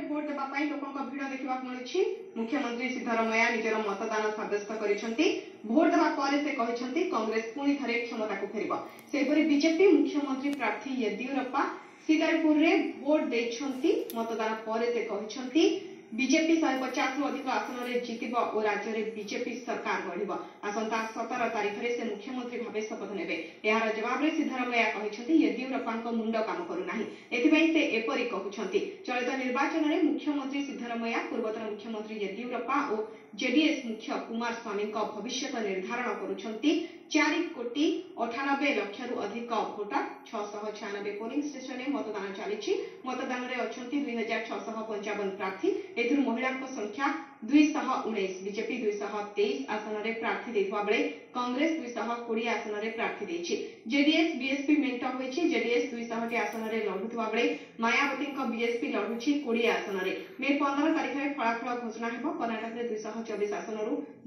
Vote देवाई लोकों भिड़ देखा मिली। मुख्यमंत्री सिद्धरमैया निजर मतदान सब्यस्त करिसेंती। भोट देवा पर से कहते कांग्रेस पुणी थे क्षमता को फेर। सेपरी बीजेपी मुख्यमंत्री प्रार्थी येदियुरप्पा शिकारपुर में भोट देइछंती। मतदान पर से कहते बीजेपी 150 रु अधिक आसन में जितब और राज्य में बीजेपी सरकार गढ़। आसंता 17 तारीख में से मुख्यमंत्री भाव शपथ नेबे। यार जवाब में सिद्धरमैया कहते येदियुरप्पा मुंड काम करूना से एपरी कहते। चलित निर्वाचन में मुख्यमंत्री सिद्धरमैया पूर्वतन मुख्यमंत्री येदियुरप्पा और जेडीएस मुख्य कुमार स्वामी भविष्य निर्धारण करुछंती। 4,98,00,000 अधिक भोटर 696 पोलिंग स्टेशन में मतदान चली। मतदान में अच्छा 2,655 प्रार्थी। एथिर महिला संख्या 219। बीजेपी 223 आसन में प्रार्थी देथिबा बेले कांग्रेस 220 आसन में प्रार्थी देछि। जेडीएस बीएसपी मेंट होइछि। जेडीएस 200 आसन में लढुथिबा बेले मायावती बीएसपी लढुछि 20 आसन में। मे 15 तारीख में फलाफल घोषणा हेबो। कर्नाटक में 224 आसन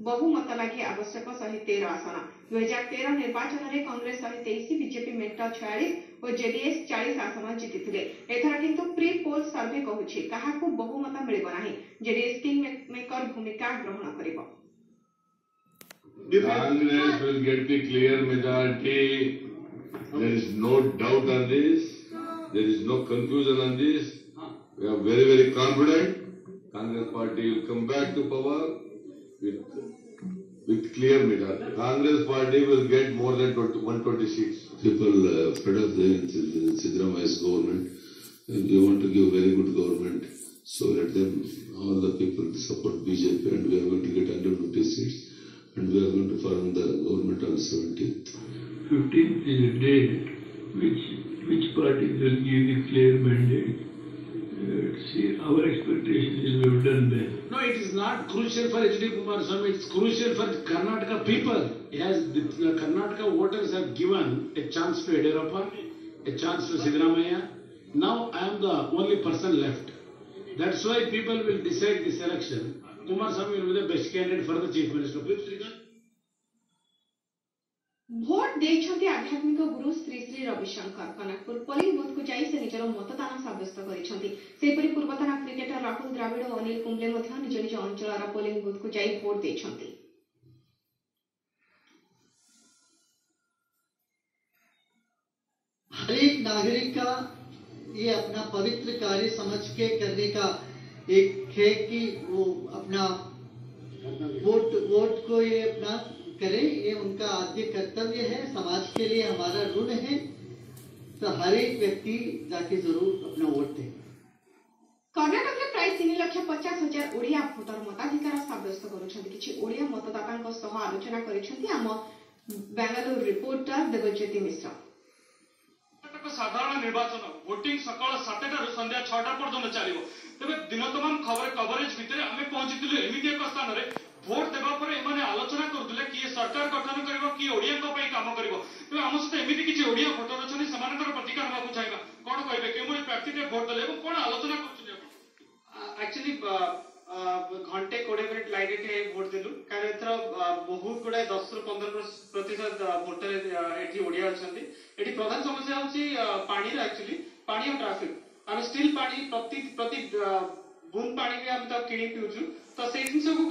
बहुमत लगी आवश्यक 113 आसन। 2013 निर्वाचन में कांग्रेस 123 बीजेपी मेंट 46 और जेडीएस 40 आसन जीति। एथर किंतु प्री पोल सर्वे कहूछि काहाकू बहुमत मिलिब नाही। जेडीएस किंग मेकर भूमिका ग्रहण करिबो। Congress will get the clear majority. There is no doubt on this. There is no confusion on this. We are very, very confident. Congress party will come back to power with clear majority. Congress party will get more than 120 seats. People fed up with Siddaramaia's government. They want to give very good government. So let them, all the people support BJP, and we are going to get 150 seats. And we are going to form the government on 17th. 15th is a date which parties will give the clear mandate. See, our expectation is we have done that. No, it is not crucial for HD Kumaraswamy. It's crucial for Karnataka people. As the Karnataka voters have given a chance to Yediyurappa, a chance to Siddaramaiah. Now I am the only person left. That's why people will decide this election. Kumaraswamy will be the best candidate for the chief minister. भोट देइछंती आध्यात्मिक गुरु Shri Shri Ravishankar. Kanakapura polling booth को जाई से निजर मतदान सब्यस्त करिसेंती। सेपरि पूर्वतन क्रिकेटर राहुल द्राविड़ और अनिल कुंबले मध्य निज निज अंचलर पोलिंग बूथ को जाई भोट देइछंती। हर एक नागरिक का ये अपना पवित्र कार्य समझ के करने का एक है कि वो अपना वोट को ये अपना करे। ये उनका आद्य कर्तव्य है। समाज के लिए हमारा ऋण है। तो हर एक व्यक्ति जाके जरूर अपना वोट दे। कर्नाटक में प्राय 3,50,000 ओडिया भोटर मताधिकार सब्यस्त करुछंती। किछि ओडिया मतदातांक सह आलोचना करिसेंती आम बेंगलुरु रिपोर्टर देवज्योति मिश्र। साधारण निर्वाचन वोटिंग सकाल 7 संध्या 6 पर्यंत चलो। तेज दिन तमाम खबर कवरेज भितर आम पहुंची एमती एक स्थान में भोट देवापर एमाने आलोचना करुले किए सरकार गठन कर किए ओडिया काम कर। तेज आम सहित एमती किसी ओडिया भोटर अच्छे से प्रतिक्रिया नाक चाहिए कौन कहे कि प्रार्थी भोट देले कौन आलोचना कर। एक्चुअली घंटे 20 मिनिट लाइन भोट देलु कारण एथर बहुत गुड़ा 10 ରୁ 15% भोटर एठी ओडिया अछंती। एठी प्रधान समस्या होची पानी रे। एक्चुअली पानी और ट्रैफिक आम स्टिल पानी प्रति बूंद पानी भी हम तक किणी पिउछु। तो से जिनस को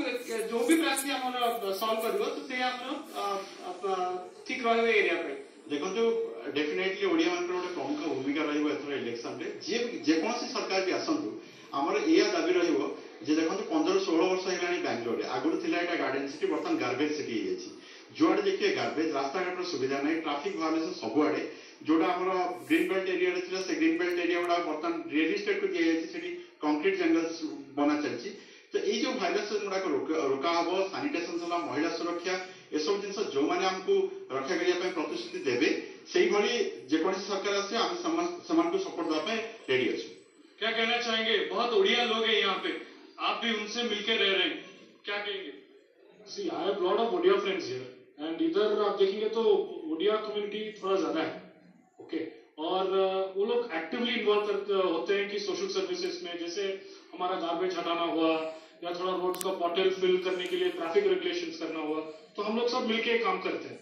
जो भी प्रार्थी हमर सॉल्व करबो तो से हमर ठीक रहबे एरिया पे। देखो जो डेफिनेटली ओडिया मान गोटे प्रमुख भूमिका रहिबो एथर इलेक्शन रे। जे कोनसी सरकार भी आसंतु हमर एया दाबी रहिबो जे देखो 15-16 वर्ष हेलानी बेंगलोर आगुर थिला एटा गार्डन सिटी बर्तन गार्बेज सिटी हे छि। जोआडे देखिए गार्बेज रास्ता घाटर सुविधा नहीं ट्रैफिक वायलेशन सबुआडे जोड़ा हमर ग्रीन बेल्ट एरिया रे थिला से ग्रीन बेल्ट एरिया गुडा बर्तन रियल एस्टेट को दिया जाय छि। कंक्रीट जंगल्स बना चलछि। तो ये जो वायलेशन गुडा रोका हबो सैनिटेशन सला महिला सुरक्षा ए सब जिंस जो माने हमको रक्षा करिया पे प्रतिश्रुति देबे सेही भली जे कोन सरकार आसे हम समान को सपोर्ट देबा पे रेडी अछि। क्या कहना चाहेंगे? बहुत ओडिया लोग हैं यहाँ पे, आप भी उनसे मिलकर रह रहे हैं, क्या कहेंगे? See, I have lot of Odia friends here, and इधर आप देखेंगे तो ओडिया कम्युनिटी थोड़ा ज्यादा है, ओके? और वो लोग एक्टिवली इन्वॉल्व होते हैं कि सोशल सर्विसेज में, जैसे हमारा गार्बेज हटाना हुआ या थोड़ा रोड्स का पॉटल फिल करने के लिए ट्रैफिक रेगुलेशंस करना हुआ, तो हम लोग सब मिलके काम करते हैं।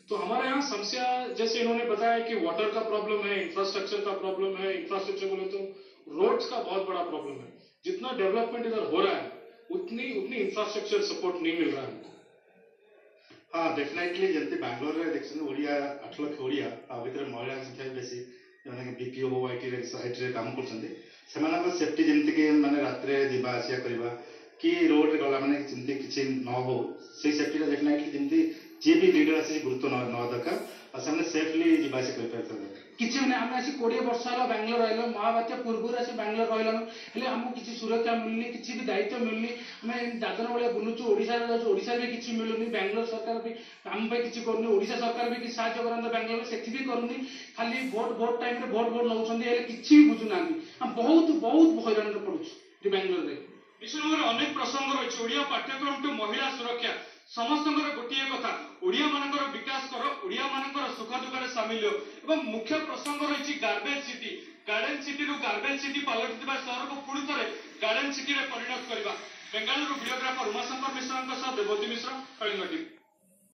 तो हमारे यहाँ समस्या जैसे इन्होंने बताया कि वाटर का प्रॉब्लम है, इंफ्रास्ट्रक्चर का प्रॉब्लम है। इंफ्रास्ट्रक्चर बोले तो रोड्स का बहुत बड़ा प्रॉब्लम है। जितना डेवलपमेंट इधर हो रहा है उतनी इंफ्रास्ट्रक्चर सपोर्ट नहीं मिल रहा है। हाँ डेफिनेटली जमती बैंगलोर देखते ओडिया 8 लाख ओडिया भितर महिला संख्या भी बेसी जो बीपीओ हो आईटी काम कर सेफ्टी जमती कि माने रात जावा आसिया करवा कि रोड गला माने जमती किसी न हो से सेफ्टी डेफिनेटली जमती जी भी लीडर आसी गुरुत्व न दरकार और से सेफली जावा आसिया कर किसी ने आम आसी 20 वर्ष है बैंगलोर रहा महाबात्या पूर्व आसी बैंगलोर रही आमको किसी सुरक्षा मिलनी किसी भी दायित्व मिलनी आम दादन भाया बुलुचु ओडिशा ओडिशा भी किसी मिलूनी बैंगलोर सरकार भी आम किसी कर ओडिशा सरकार भी किसी साहय करते बैंगलोर से भी करूनी खाली भोट टाइम भोट नौकरी किसी भी बुझुना आम बहुत बहुत हैरान पड़ुଛୁ बैंगलोर में विषय अनेक प्रसंग रही ओडिया पाठ्यक्रम टू महिला सुरक्षा समस्त गोटे कथा ओडिया मानकर विकास कर ओडिया मानकर सुख दुख सामिल हो मुख्य प्रसंग रही गार्बेज सिटी गार्डन सिटी रु गार्बेज सिटी पलटि सहर को पुणी थे गार्डन सिटी में परिणत करवा बेंगालुरु वीडियोग्राफर उमाशंकर मिश्र देवती मिश्र कलिंग टीवी।